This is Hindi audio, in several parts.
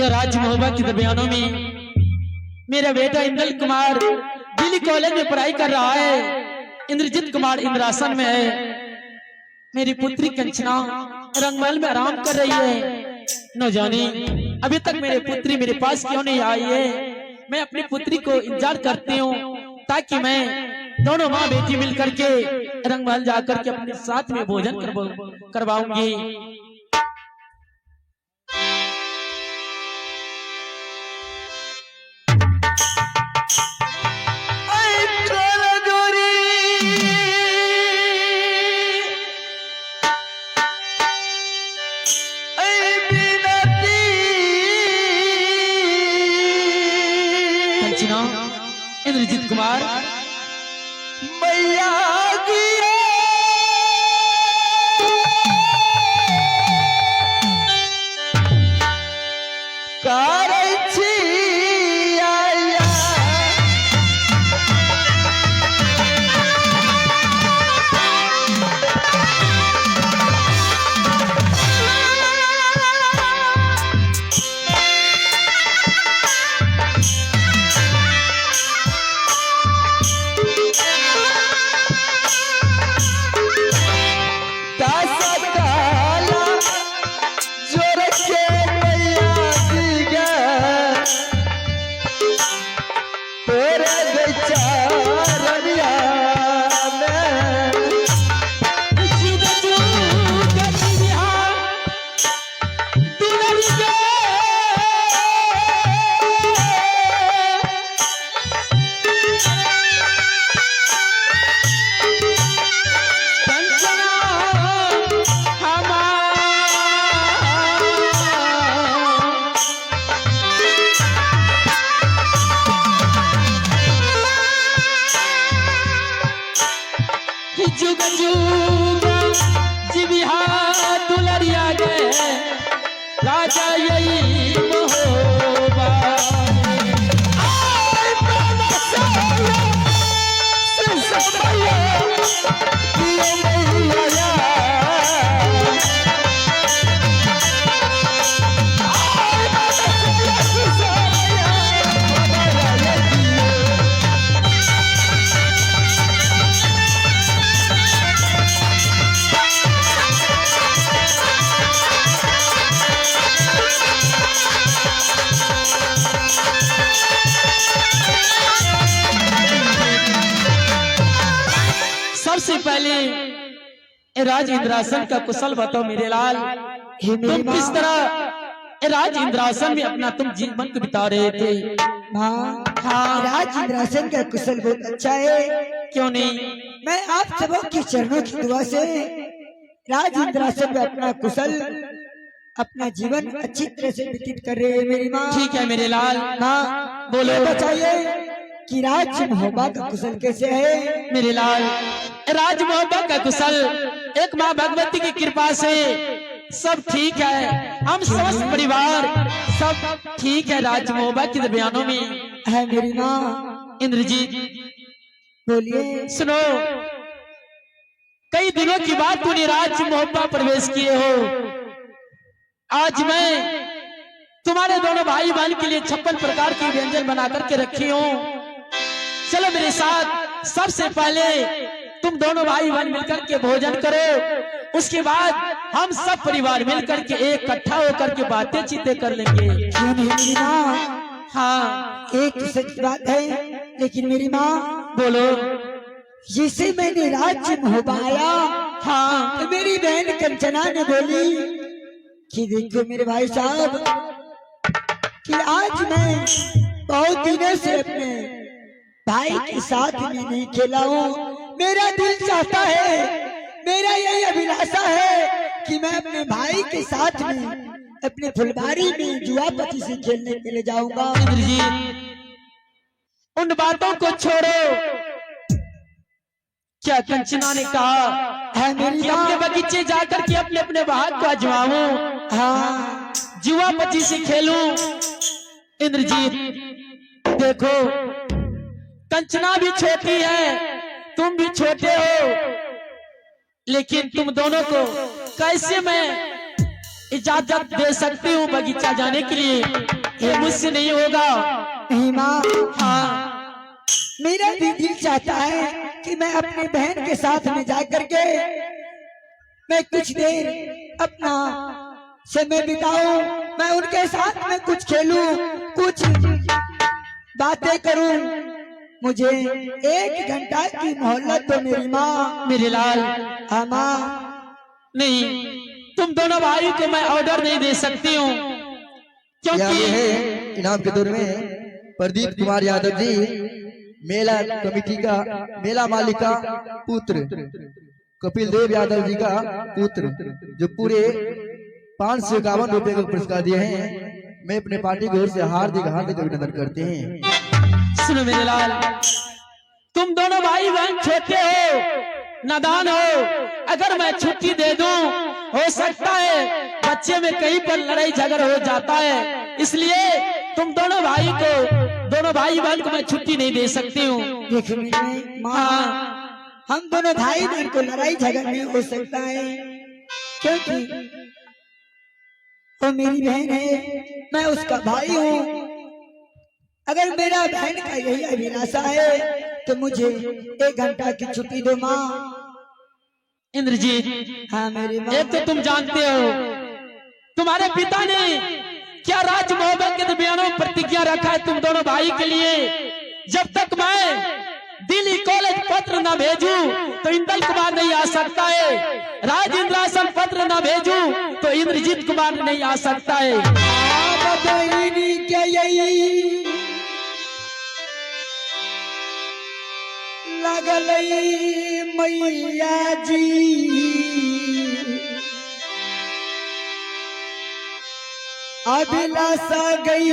राज मोहब्बत के दरमियानों में मेरा बेटा इंद्र कुमार दिल्ली कॉलेज में पढ़ाई कर रहा है। इंद्रजीत कुमार इंद्रासन में है। मेरी पुत्री कंचना रंगमहल में आराम कर रही है। न जाने अभी तक मेरी पुत्री मेरे पास क्यों नहीं आई है। मैं अपनी पुत्री को इंतजार करती हूँ ताकि मैं दोनों माँ बेटी मिलकर के रंगमहल जाकर के अपने साथ में भोजन करवाऊंगी। इंद्रजीत कुमार मैया राजा यही सबसे पहले राज इंद्रासन का कुशल बताओ मेरे लाल। तुम किस तरह राज इंद्रासन में अपना तुम जीवन को बिता रहे थे? हाँ, राज इंद्रासन का कुशल बहुत अच्छा है। क्यों नहीं? मैं आप सबों की चरणों की दुआ से राज इंद्रासन में अपना कुशल अपना जीवन अच्छी तरह से व्यतीत कर रहे हैं मेरी माँ। ठीक है मेरे लाल। हाँ बोलो, बताइए कि राज मोहब्बत का कुशल कैसे है? मेरे लाल, राज मोहब्बत का कुशल एक माँ भगवती की कृपा से सब ठीक है। हम समस्त परिवार सब ठीक है। राज मोहब्बत के दरमियानों में है मेरी माँ। इंद्रजीत बोलिए। सुनो, कई दिनों की बाद तूने राज मोहब्बत प्रवेश किए हो। आज मैं तुम्हारे दोनों भाई बहन के लिए 56 प्रकार के व्यंजन बना करके रखी हूँ। चलो मेरे साथ। सबसे पहले तुम दोनों भाई बहन मिलकर के भोजन करो। उसके बाद हम सब परिवार मिलकर के एक इकट्ठा होकर के बातें चीतें कर लेंगे। क्यों नहीं मेरी माँ? हाँ, एक तो सच बात है, लेकिन मेरी माँ बोलो। जिसे मैंने राज्य मोहबाया, हाँ, तो मेरी बहन कंचना ने बोली कि देखो मेरे भाई साहब कि आज मैं बहुत दिनों से अपने भाई के साथ में नहीं खेला हूँ। मेरा दिल चाहता है, मेरा यही अभिलाषा है कि मैं अपने भाई के साथ में अपने फुलबारी में जुआपति से खेलने के लिए जाऊंगा। उन बातों को छोड़ो। क्या कंचना ने कहा है मेरी कि अपने बगीचे जाकर के अपने अपने भाग को आजमाऊं? हाँ, जुआपति से खेलूं? इंद्रजीत देखो, कंचना भी छोटी है, तुम भी छोटे हो, लेकिन तुम दोनों को कैसे मैं इजाजत दे सकती हूँ बगीचा जाने के लिए? ये मुझसे नहीं होगा। नहीं माँ, हाँ मेरा भी दिल चाहता है कि मैं अपनी बहन के साथ में जा करके मैं कुछ देर अपना समय बिताऊं, मैं उनके साथ में कुछ खेलूं, कुछ बातें करूं। मुझे 1 घंटा की मोहलत दो मेरी माँ। मेरे लाल, हाँ माँ। नहीं, तुम दोनों भाई को मैं ऑर्डर नहीं दे सकती हूँ, यह क्योंकि है इनाम के दौर में प्रदीप कुमार यादव जी, मेला कमेटी का मेला मालिक का पुत्र, कपिल देव यादव जी का पुत्र, जो पूरे 551 रुपए का पुरस्कार दिए हैं। मैं अपने पार्टी की ओर से हार्दिक हार्दिक अभिनंदन करते हैं। सुनो मेरे लाल, तुम दोनों भाई बहन छोटे हो, नादान हो। अगर मैं छुट्टी दे दूं, हो सकता है बच्चे में कहीं पर लड़ाई झगड़ा हो जाता है, इसलिए तुम दोनों भाई बहन को मैं छुट्टी नहीं दे सकती हूँ। देखो मेरी माँ, हम दोनों भाई बहन को लड़ाई झगड़ा नहीं हो सकता है, क्योंकि वो मेरी बहन है, मैं उसका भाई हूँ। अगर मेरा बहन का यही अभिलाषा है तो मुझे 1 घंटा की छुट्टी दो माँ। इंद्रजीत, हाँ मेरी माँ। एक तो तुम जानते हो, तुम्हारे पिता ने क्या राज मोहब्बत के दरमियानों प्रतिज्ञा रखा है तुम दोनों भाई के लिए। जब तक मैं दिल्ली कॉलेज पत्र न भेजूं तो इंदल कुमार नहीं आ सकता है, राज इंद्रासन पत्र न भेजूं तो इंद्रजीत कुमार नहीं आ सकता है। लगल मैया जी अभिलाषा गई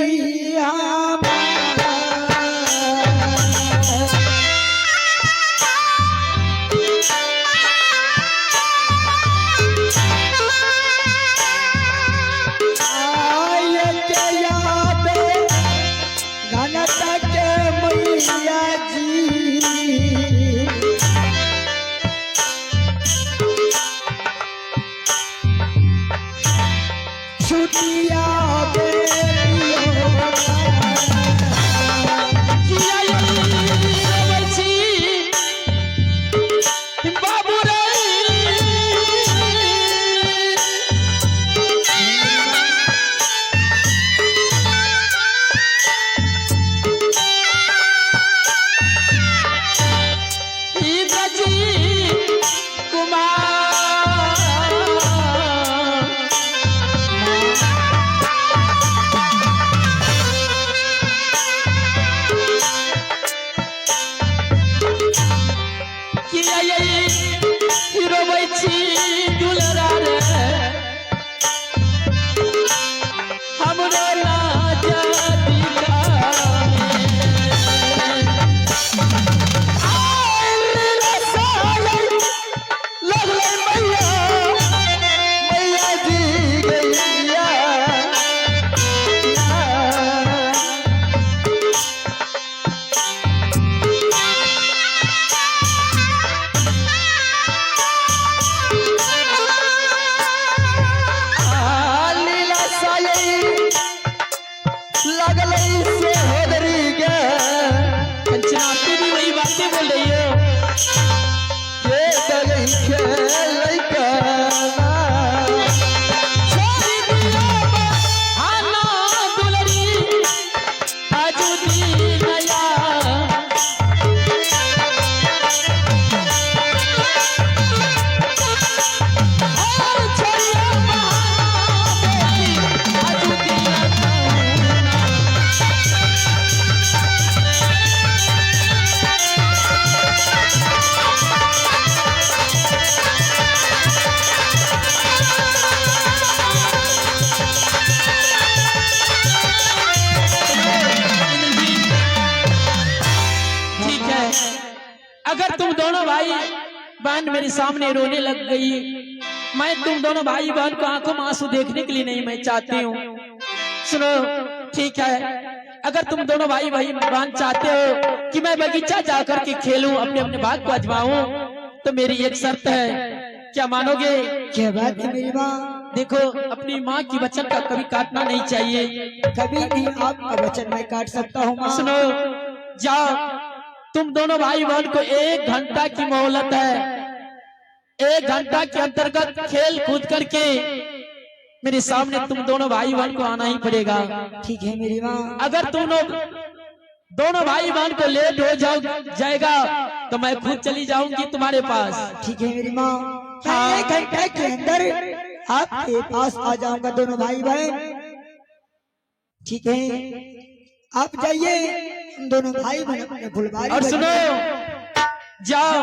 अगर तुम दोनों भाई बहन मेरे सामने रोने लग गई, मैं तुम दोनों भाई बहन को आंखों में आंसू देखने के लिए नहीं मैं चाहती हूँ। सुनो, ठीक है, अगर तुम दोनों भाई बहन चाहते हो कि मैं बगीचा जाकर के खेलूं, अपने अपने भाग को आजमाऊं, तो मेरी एक शर्त है, क्या मानोगे? क्या बात है मेरी माँ? देखो अपनी माँ की वचन का कभी काटना नहीं चाहिए। कभी नहीं आपका वचन मैं काट सकता हूँ माँ। सुनो, जाओ, तुम दोनों भाई बहन को 1 घंटा की मोहलत है। 1 घंटा के अंतर्गत खेल कूद करके मेरे सामने तुम दोनों भाई बहन को आना ही पड़ेगा। ठीक है मेरी माँ। अगर तुम लोग दोनों भाई बहन को लेट हो जाएगा तो मैं खुद चली जाऊंगी तुम्हारे पास। ठीक है मेरी माँ। मैं 1 घंटे के अंदर आपके पास आ जाऊंगा दोनों भाई बहन। ठीक है, आप जाइए, हम दोनों भाई बहन अपने फुलवारी। और सुनो, जाओ,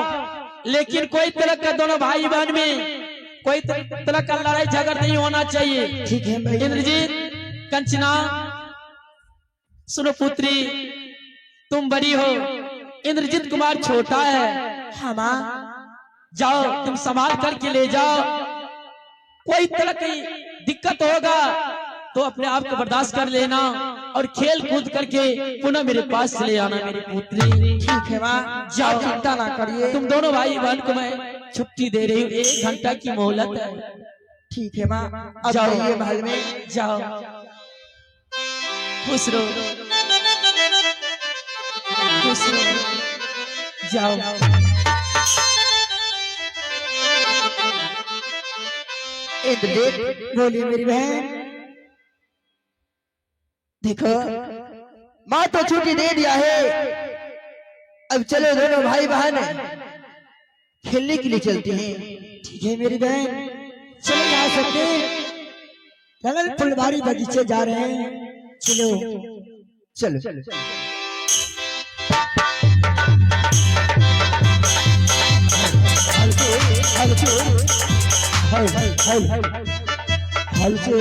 लेकिन कोई तरह का दोनों भाई बहन में कोई तरह का लड़ाई झगड़ा नहीं होना चाहिए। ठीक है भाई। इंद्रजीत, कंचना, सुनो पुत्री, तुम बड़ी हो, इंद्रजीत कुमार छोटा है। हाँ माँ। जाओ, तुम संभाल करके ले जाओ। कोई तरह की दिक्कत होगा तो अपने आप को बर्दाश्त कर लेना और खेल कूद करके पुनः मेरे पास चले आना मेरी पुत्री। ठीक है माँ, जाओ, चिंता ना करिए। तुम दोनों भाई बहन को मैं छुट्टी दे रही हूँ, 1 घंटा की मोहलत है। ठीक है माँ, अब जाओ जाइए महल में। जाओ, खुश रहो, खुश रहो, जाओ। इंद्रजीत, बोलिए मेरी बहन। देखो, माँ तो छुट्टी दे दिया है। अब चलो दोनों भाई बहन खेलने के लिए चलते हैं। ठीक है मेरी बहन, चले जा सकते। ललन फुलवारी बगीचे जा रहे हैं, चलो। चलो हल से